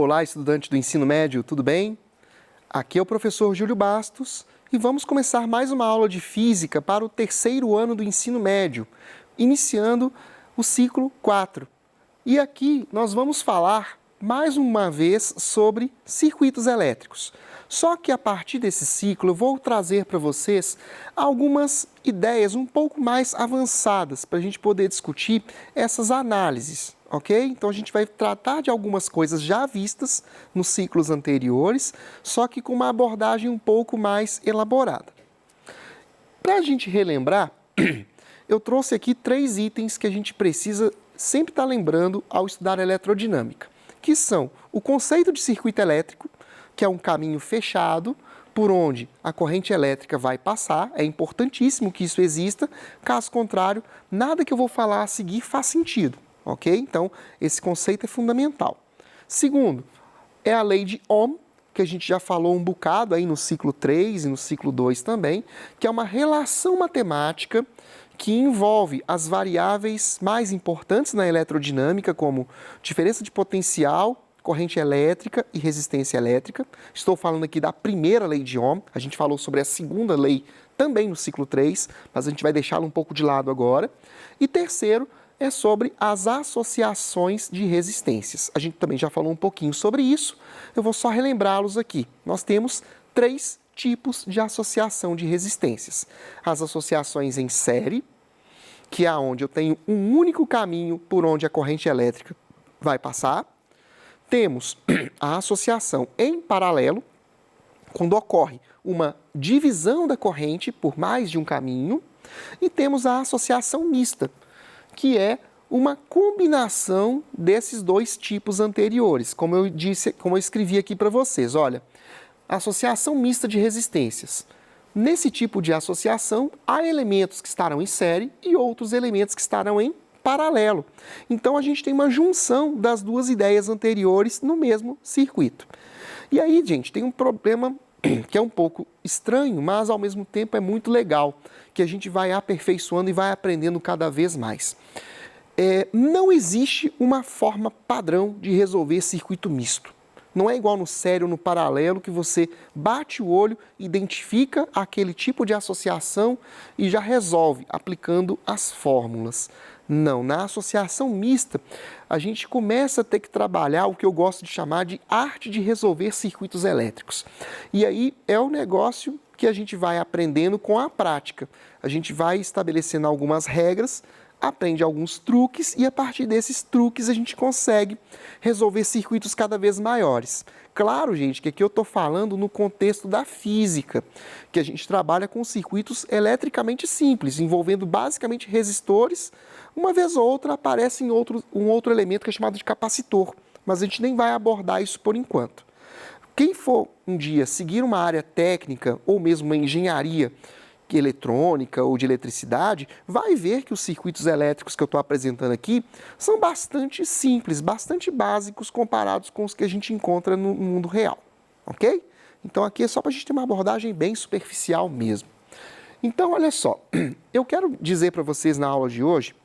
Olá, estudante do ensino médio, tudo bem? Aqui é o professor Júlio Bastos e vamos começar mais uma aula de física para o terceiro ano do ensino médio, iniciando o ciclo 4. E aqui nós vamos falar mais uma vez sobre circuitos elétricos. Só que a partir desse ciclo eu vou trazer para vocês algumas ideias um pouco mais avançadas para a gente poder discutir essas análises, ok? Então a gente vai tratar de algumas coisas já vistas nos ciclos anteriores, só que com uma abordagem um pouco mais elaborada. Para a gente relembrar, eu trouxe aqui 3 itens que a gente precisa sempre estar lembrando ao estudar eletrodinâmica, que são o conceito de circuito elétrico, que é um caminho fechado por onde a corrente elétrica vai passar. É importantíssimo que isso exista, caso contrário, nada que eu vou falar a seguir faz sentido, ok? Então, esse conceito é fundamental. Segundo, é a lei de Ohm, que a gente já falou um bocado aí no ciclo 3 e no ciclo 2 também, que é uma relação matemática que envolve as variáveis mais importantes na eletrodinâmica, como diferença de potencial, corrente elétrica e resistência elétrica. Estou falando aqui da primeira lei de Ohm, a gente falou sobre a segunda lei também no ciclo 3, mas a gente vai deixá-la um pouco de lado agora. E terceiro é sobre as associações de resistências. A gente também já falou um pouquinho sobre isso, eu vou só relembrá-los aqui. Nós temos 3 tipos de associação de resistências. As associações em série, que é onde eu tenho um único caminho por onde a corrente elétrica vai passar. Temos a associação em paralelo, quando ocorre uma divisão da corrente por mais de um caminho. E temos a associação mista, que é uma combinação desses 2 tipos anteriores. Como eu disse, como eu escrevi aqui para vocês, olha, associação mista de resistências. Nesse tipo de associação, há elementos que estarão em série e outros elementos que estarão em paralelo. Então, a gente tem uma junção das 2 ideias anteriores no mesmo circuito. E aí, gente, tem um problema que é um pouco estranho, mas ao mesmo tempo é muito legal, que a gente vai aperfeiçoando e vai aprendendo cada vez mais. Não existe uma forma padrão de resolver circuito misto. Não é igual no série ou no paralelo que você bate o olho, identifica aquele tipo de associação e já resolve aplicando as fórmulas. Não, na associação mista, a gente começa a ter que trabalhar o que eu gosto de chamar de arte de resolver circuitos elétricos. E aí é o negócio que a gente vai aprendendo com a prática. A gente vai estabelecendo algumas regras, aprende alguns truques e a partir desses truques a gente consegue resolver circuitos cada vez maiores. Claro, gente, que aqui eu estou falando no contexto da física, que a gente trabalha com circuitos eletricamente simples, envolvendo basicamente resistores. Uma vez ou outra aparece um outro elemento que é chamado de capacitor, mas a gente nem vai abordar isso por enquanto. Quem for um dia seguir uma área técnica ou mesmo uma engenharia eletrônica ou de eletricidade, vai ver que os circuitos elétricos que eu estou apresentando aqui são bastante simples, bastante básicos comparados com os que a gente encontra no mundo real, ok? Então aqui é só para a gente ter uma abordagem bem superficial mesmo. Então, olha só, eu quero dizer para vocês na aula de hoje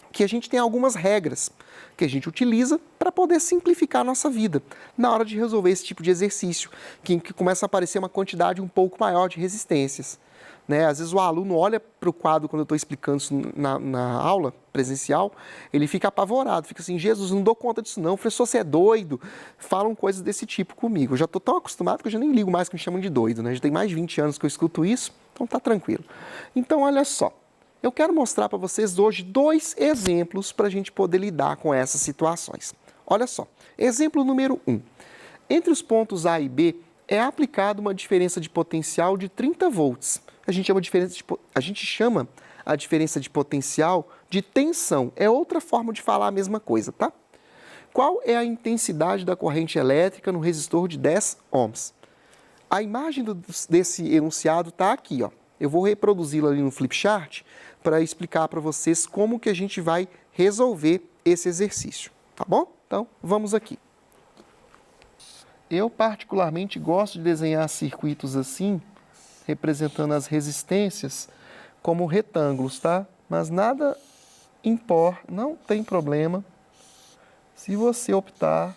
que a gente tem algumas regras que a gente utiliza para poder simplificar a nossa vida na hora de resolver esse tipo de exercício, que começa a aparecer uma quantidade um pouco maior de resistências. Às vezes o aluno olha para o quadro quando eu estou explicando isso na aula presencial, ele fica apavorado, fica assim, Jesus, não dou conta disso não, professor, você é doido? Falam coisas desse tipo comigo. Eu já estou tão acostumado que eu já nem ligo mais que me chamam de doido, Já tem mais de 20 anos que eu escuto isso, então tá tranquilo. Então, olha só, eu quero mostrar para vocês hoje 2 exemplos para a gente poder lidar com essas situações. Olha só, exemplo número 1. Entre os pontos A e B é aplicada uma diferença de potencial de 30 volts. A gente chama a diferença de potencial de tensão. É outra forma de falar a mesma coisa, tá? Qual é a intensidade da corrente elétrica no resistor de 10 ohms? A imagem desse enunciado está aqui, ó. Eu vou reproduzi-la ali no flipchart para explicar para vocês como que a gente vai resolver esse exercício, tá bom? Então, vamos aqui. Eu particularmente gosto de desenhar circuitos assim, representando as resistências como retângulos, tá? Mas nada importa, não tem problema se você optar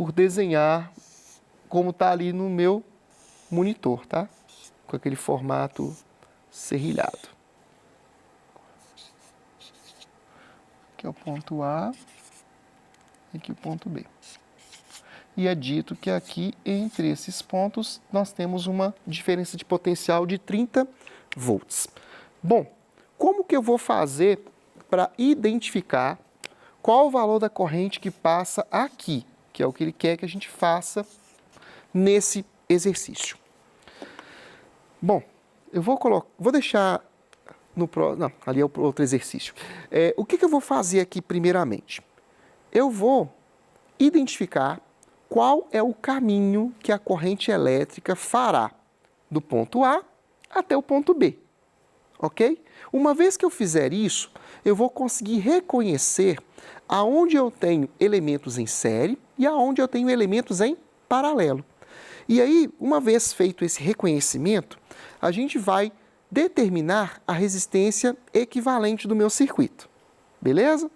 por desenhar como está ali no meu monitor, tá? Com aquele formato serrilhado. Aqui é o ponto A e aqui o ponto B. E é dito que aqui, entre esses pontos, nós temos uma diferença de potencial de 30 volts. Bom, como que eu vou fazer para identificar qual o valor da corrente que passa aqui, que é o que ele quer que a gente faça nesse exercício? Bom, eu vou deixar no não, ali é o outro exercício. O que eu vou fazer aqui primeiramente? Eu vou identificar qual é o caminho que a corrente elétrica fará do ponto A até o ponto B, ok? Uma vez que eu fizer isso, eu vou conseguir reconhecer aonde eu tenho elementos em série e aonde eu tenho elementos em paralelo. E aí, uma vez feito esse reconhecimento, a gente vai determinar a resistência equivalente do meu circuito, beleza?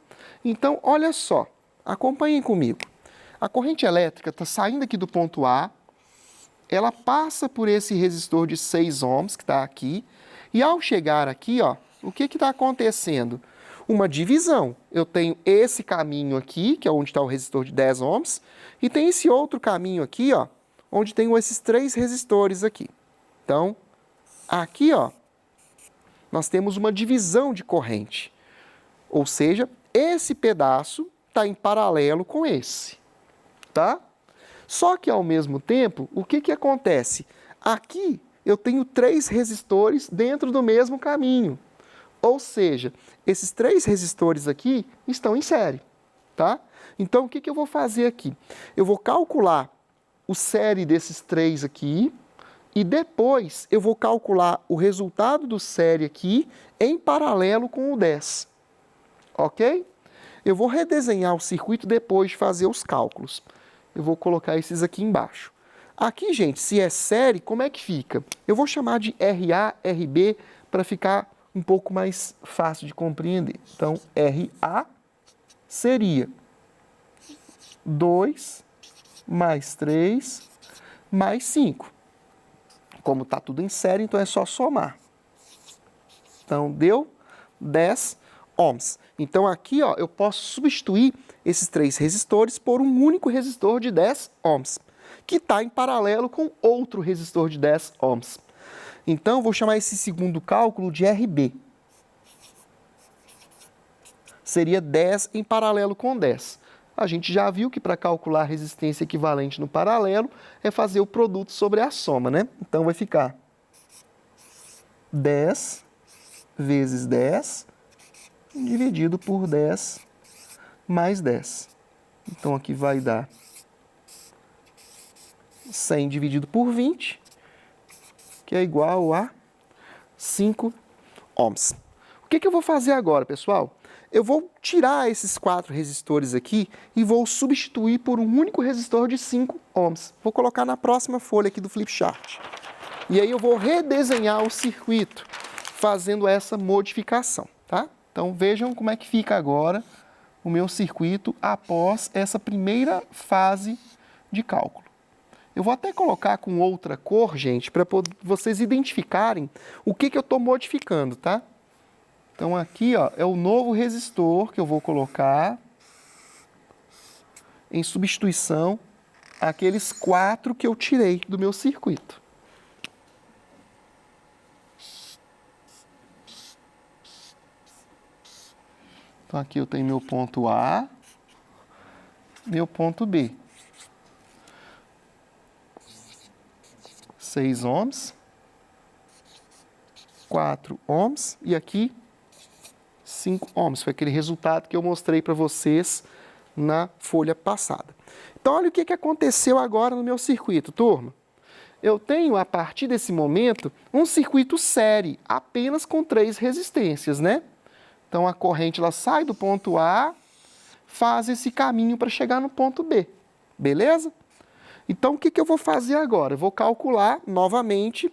Então, olha só, acompanhem comigo. A corrente elétrica está saindo aqui do ponto A, ela passa por esse resistor de 6 ohms que está aqui, e ao chegar aqui, ó, o que está acontecendo? Uma divisão. Eu tenho esse caminho aqui, que é onde está o resistor de 10 ohms, e tem esse outro caminho aqui, ó, onde tem esses 3 resistores aqui. Então, aqui, ó, nós temos uma divisão de corrente. Ou seja, esse pedaço está em paralelo com esse, tá? Só que, ao mesmo tempo, o que acontece? Aqui eu tenho 3 resistores dentro do mesmo caminho. Ou seja, esses 3 resistores aqui estão em série, tá? Então, o que eu vou fazer aqui? Eu vou calcular o série desses 3 aqui e depois eu vou calcular o resultado do série aqui em paralelo com o 10, ok? Eu vou redesenhar o circuito depois de fazer os cálculos. Eu vou colocar esses aqui embaixo. Aqui, gente, se é série, como é que fica? Eu vou chamar de RA, RB, para ficar um pouco mais fácil de compreender. Então, RA seria 2 mais 3 mais 5. Como está tudo em série, então é só somar. Então, deu 10 ohms. Então, aqui, ó, eu posso substituir esses 3 resistores por um único resistor de 10 ohms, que está em paralelo com outro resistor de 10 ohms. Então, vou chamar esse segundo cálculo de RB. Seria 10 em paralelo com 10. A gente já viu que para calcular a resistência equivalente no paralelo é fazer o produto sobre a soma, né? Então, vai ficar 10 vezes 10 dividido por 10 mais 10. Então, aqui vai dar 100 dividido por 20, que é igual a 5 ohms. O que eu vou fazer agora, pessoal? Eu vou tirar esses 4 resistores aqui e vou substituir por um único resistor de 5 ohms. Vou colocar na próxima folha aqui do flipchart. E aí eu vou redesenhar o circuito fazendo essa modificação, tá? Então vejam como é que fica agora o meu circuito após essa primeira fase de cálculo. Eu vou até colocar com outra cor, gente, para vocês identificarem o que eu estou modificando, tá? Então, aqui, ó, é o novo resistor que eu vou colocar em substituição àqueles 4 que eu tirei do meu circuito. Então, aqui eu tenho meu ponto A, meu ponto B. 6 ohms, 4 ohms e aqui 5 ohms. Foi aquele resultado que eu mostrei para vocês na folha passada. Então, olha o que aconteceu agora no meu circuito, turma. Eu tenho, a partir desse momento, um circuito série, apenas com 3 resistências, né? Então, a corrente ela sai do ponto A, faz esse caminho para chegar no ponto B, beleza? Então, o que eu vou fazer agora? Eu vou calcular novamente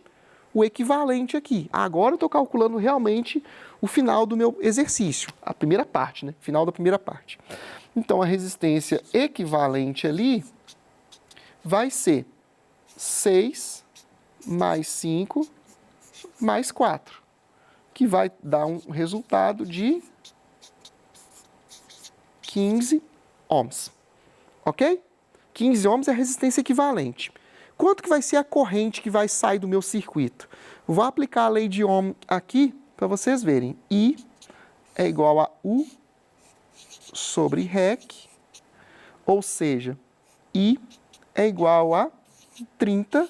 o equivalente aqui. Agora eu estou calculando realmente o final do meu exercício, a primeira parte, né? Final da primeira parte. Então, a resistência equivalente ali vai ser 6 mais 5 mais 4, que vai dar um resultado de 15 ohms, ok? 15 ohms é a resistência equivalente. Quanto que vai ser a corrente que vai sair do meu circuito? Vou aplicar a lei de Ohm aqui para vocês verem. I é igual a U sobre REC, ou seja, I é igual a 30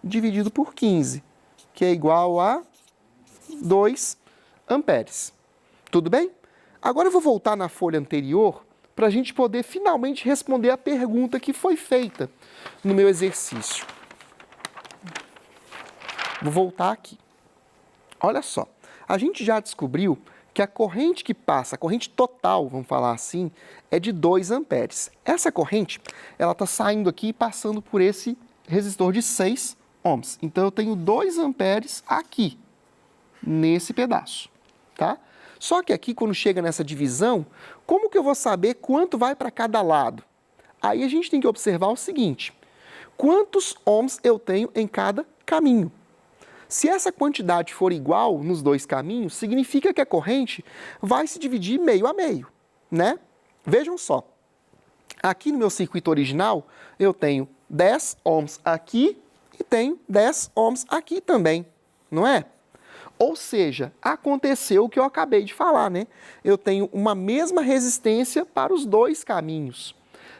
dividido por 15, que é igual a 2 amperes. Tudo bem? Agora eu vou voltar na folha anterior para a gente poder finalmente responder a pergunta que foi feita no meu exercício. Vou voltar aqui. Olha só, a gente já descobriu que a corrente que passa, a corrente total, vamos falar assim, é de 2 amperes. Essa corrente, ela está saindo aqui e passando por esse resistor de 6 ohms. Então, eu tenho 2 amperes aqui, nesse pedaço, tá? Só que aqui, quando chega nessa divisão, como que eu vou saber quanto vai para cada lado? Aí a gente tem que observar o seguinte: quantos ohms eu tenho em cada caminho? Se essa quantidade for igual nos dois caminhos, significa que a corrente vai se dividir meio a meio, né? Vejam só, aqui no meu circuito original, eu tenho 10 ohms aqui e tenho 10 ohms aqui também, não é? Ou seja, aconteceu o que eu acabei de falar, né? Eu tenho uma mesma resistência para os dois caminhos.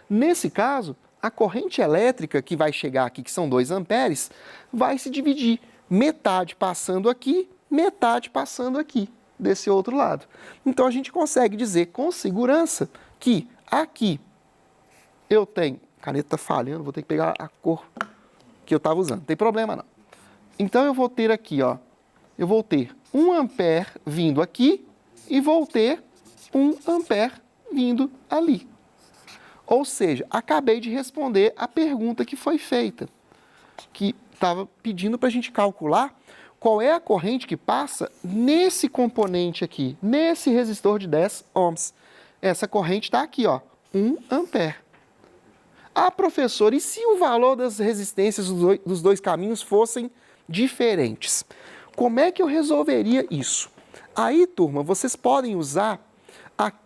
Nesse caso, a corrente elétrica que vai chegar aqui, que são 2 amperes, vai se dividir. Metade passando aqui, metade passando aqui, desse outro lado. Então, a gente consegue dizer com segurança que aqui eu tenho... A caneta está falhando, vou ter que pegar a cor que eu estava usando. Não tem problema, não. Então, eu vou ter aqui, ó, eu vou ter 1 ampere vindo aqui e vou ter 1 ampere vindo ali. Ou seja, acabei de responder a pergunta que foi feita, que estava pedindo para a gente calcular qual é a corrente que passa nesse componente aqui, nesse resistor de 10 ohms. Essa corrente está aqui, ó, 1 ampere. Ah, professor, e se o valor das resistências dos dois caminhos fossem diferentes? Como é que eu resolveria isso? Aí, turma, vocês podem usar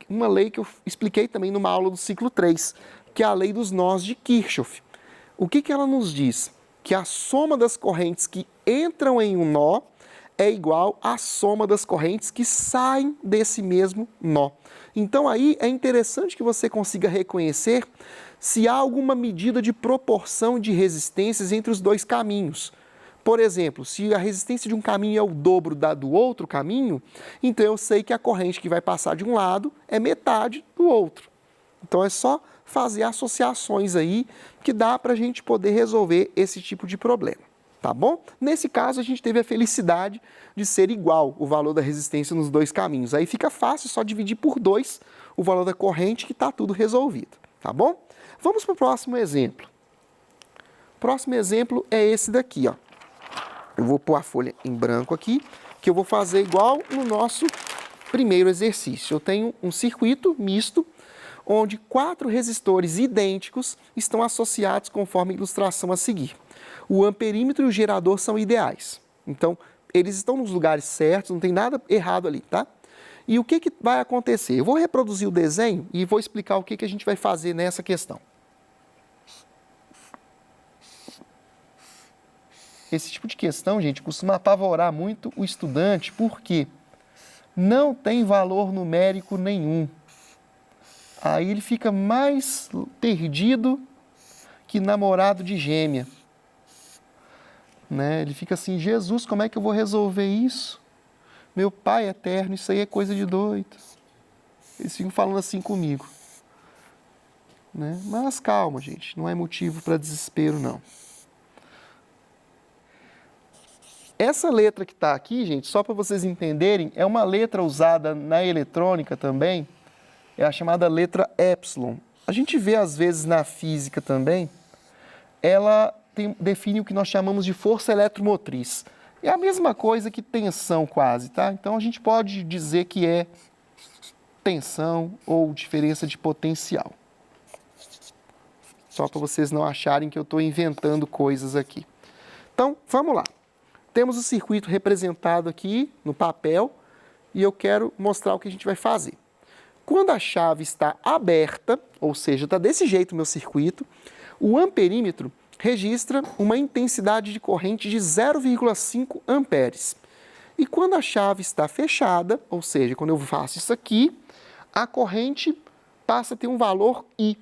uma lei que eu expliquei também numa aula do ciclo 3, que é a lei dos nós de Kirchhoff. O que ela nos diz? Que a soma das correntes que entram em um nó é igual à soma das correntes que saem desse mesmo nó. Então aí é interessante que você consiga reconhecer se há alguma medida de proporção de resistências entre os dois caminhos. Por exemplo, se a resistência de um caminho é o dobro da do outro caminho, então eu sei que a corrente que vai passar de um lado é metade do outro. Então é só fazer associações aí que dá para a gente poder resolver esse tipo de problema, tá bom? Nesse caso, a gente teve a felicidade de ser igual o valor da resistência nos dois caminhos. Aí fica fácil só dividir por 2 o valor da corrente que está tudo resolvido, tá bom? Vamos para o próximo exemplo. O próximo exemplo é esse daqui, ó. Eu vou pôr a folha em branco aqui, que eu vou fazer igual no nosso primeiro exercício. Eu tenho um circuito misto, onde 4 resistores idênticos estão associados conforme a ilustração a seguir. O amperímetro e o gerador são ideais. Então, eles estão nos lugares certos, não tem nada errado ali, tá? E o que vai acontecer? Eu vou reproduzir o desenho e vou explicar o que a gente vai fazer nessa questão. Esse tipo de questão, gente, costuma apavorar muito o estudante, porque não tem valor numérico nenhum. Aí ele fica mais perdido que namorado de gêmea. Né? Ele fica assim, Jesus, como é que eu vou resolver isso? Meu Pai eterno, isso aí é coisa de doido. Eles ficam falando assim comigo. Né? Mas calma, gente, não é motivo para desespero, não. Essa letra que está aqui, gente, só para vocês entenderem, é uma letra usada na eletrônica também, é a chamada letra epsilon. A gente vê, às vezes, na física também, ela define o que nós chamamos de força eletromotriz. É a mesma coisa que tensão quase, tá? Então, a gente pode dizer que é tensão ou diferença de potencial. Só para vocês não acharem que eu estou inventando coisas aqui. Então, vamos lá. Temos o circuito representado aqui no papel e eu quero mostrar o que a gente vai fazer. Quando a chave está aberta, ou seja, está desse jeito o meu circuito, o amperímetro registra uma intensidade de corrente de 0,5 amperes. E quando a chave está fechada, ou seja, quando eu faço isso aqui, a corrente passa a ter um valor I.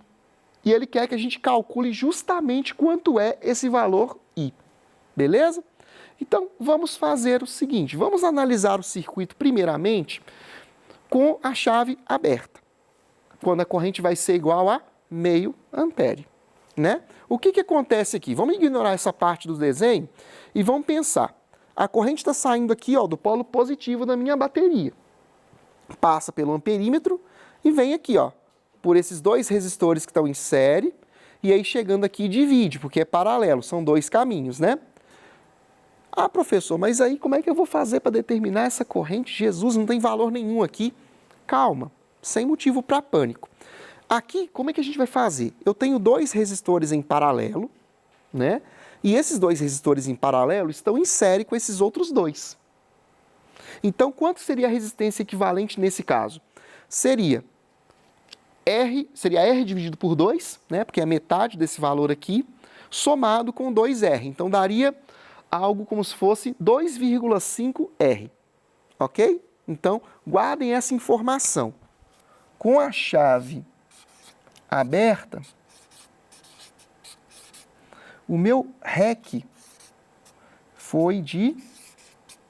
E ele quer que a gente calcule justamente quanto é esse valor I. Beleza? Então, vamos fazer o seguinte, vamos analisar o circuito primeiramente com a chave aberta, quando a corrente vai ser igual a meio ampere, né? O que acontece aqui? Vamos ignorar essa parte do desenho e vamos pensar. A corrente está saindo aqui, ó, do polo positivo da minha bateria, passa pelo amperímetro e vem aqui, ó, por esses dois resistores que estão em série, e aí chegando aqui divide, porque é paralelo, são dois caminhos, né? Ah, professor, mas aí como é que eu vou fazer para determinar essa corrente? Jesus, não tem valor nenhum aqui. Calma, sem motivo para pânico. Aqui, como é que a gente vai fazer? Eu tenho dois resistores em paralelo, né? E esses dois resistores em paralelo estão em série com esses outros dois. Então, quanto seria a resistência equivalente nesse caso? Seria R dividido por 2, né? Porque é metade desse valor aqui, somado com 2R. Então, daria algo como se fosse 2,5 R, ok? Então, guardem essa informação. Com a chave aberta, o meu REC foi de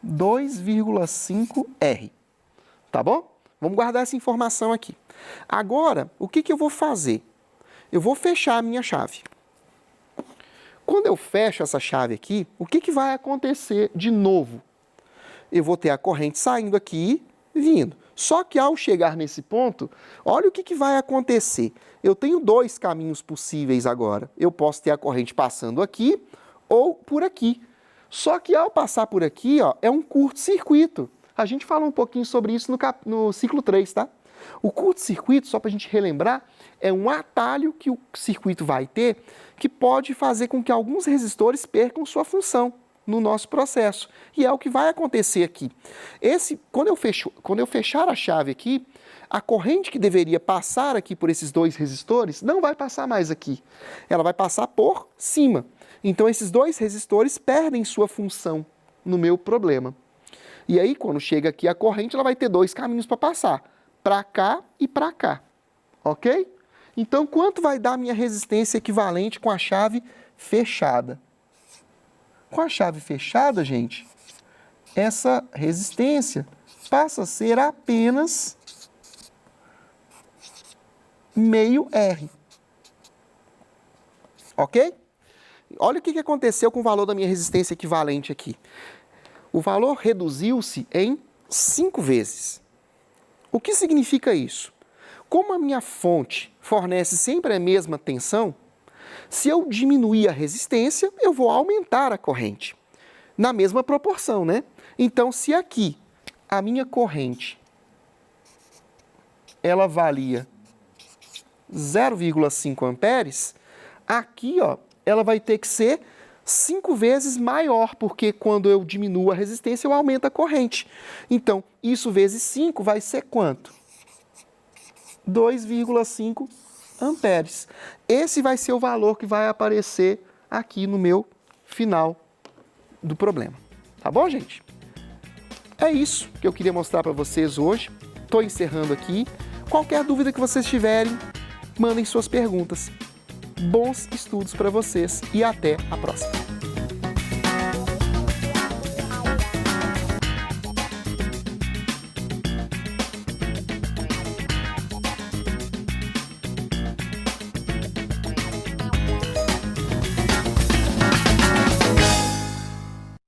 2,5 R, tá bom? Vamos guardar essa informação aqui. Agora, o que eu vou fazer? Eu vou fechar a minha chave. Quando eu fecho essa chave aqui, o que vai acontecer de novo? Eu vou ter a corrente saindo aqui e vindo. Só que ao chegar nesse ponto, olha o que vai acontecer. Eu tenho dois caminhos possíveis agora. Eu posso ter a corrente passando aqui ou por aqui. Só que ao passar por aqui, ó, é um curto-circuito. A gente fala um pouquinho sobre isso no ciclo 3, tá? O curto-circuito, só para a gente relembrar, é um atalho que o circuito vai ter que pode fazer com que alguns resistores percam sua função no nosso processo. E é o que vai acontecer aqui. Quando eu fechar a chave aqui, a corrente que deveria passar aqui por esses dois resistores não vai passar mais aqui. Ela vai passar por cima. Então, esses dois resistores perdem sua função no meu problema. E aí, quando chega aqui a corrente, ela vai ter dois caminhos para passar. Para cá e para cá, ok? Então, quanto vai dar a minha resistência equivalente com a chave fechada? Com a chave fechada, gente, essa resistência passa a ser apenas meio R, ok? Olha o que aconteceu com o valor da minha resistência equivalente aqui. O valor reduziu-se em 5 vezes. O que significa isso? Como a minha fonte fornece sempre a mesma tensão, se eu diminuir a resistência, eu vou aumentar a corrente. Na mesma proporção, né? Então, se aqui a minha corrente ela valia 0,5 amperes, aqui, ó, ela vai ter que ser 5 vezes maior, porque quando eu diminuo a resistência, eu aumento a corrente. Então, isso vezes 5 vai ser quanto? 2,5 amperes. Esse vai ser o valor que vai aparecer aqui no meu final do problema. Tá bom, gente? É isso que eu queria mostrar para vocês hoje. Estou encerrando aqui. Qualquer dúvida que vocês tiverem, mandem suas perguntas. Bons estudos para vocês e até a próxima.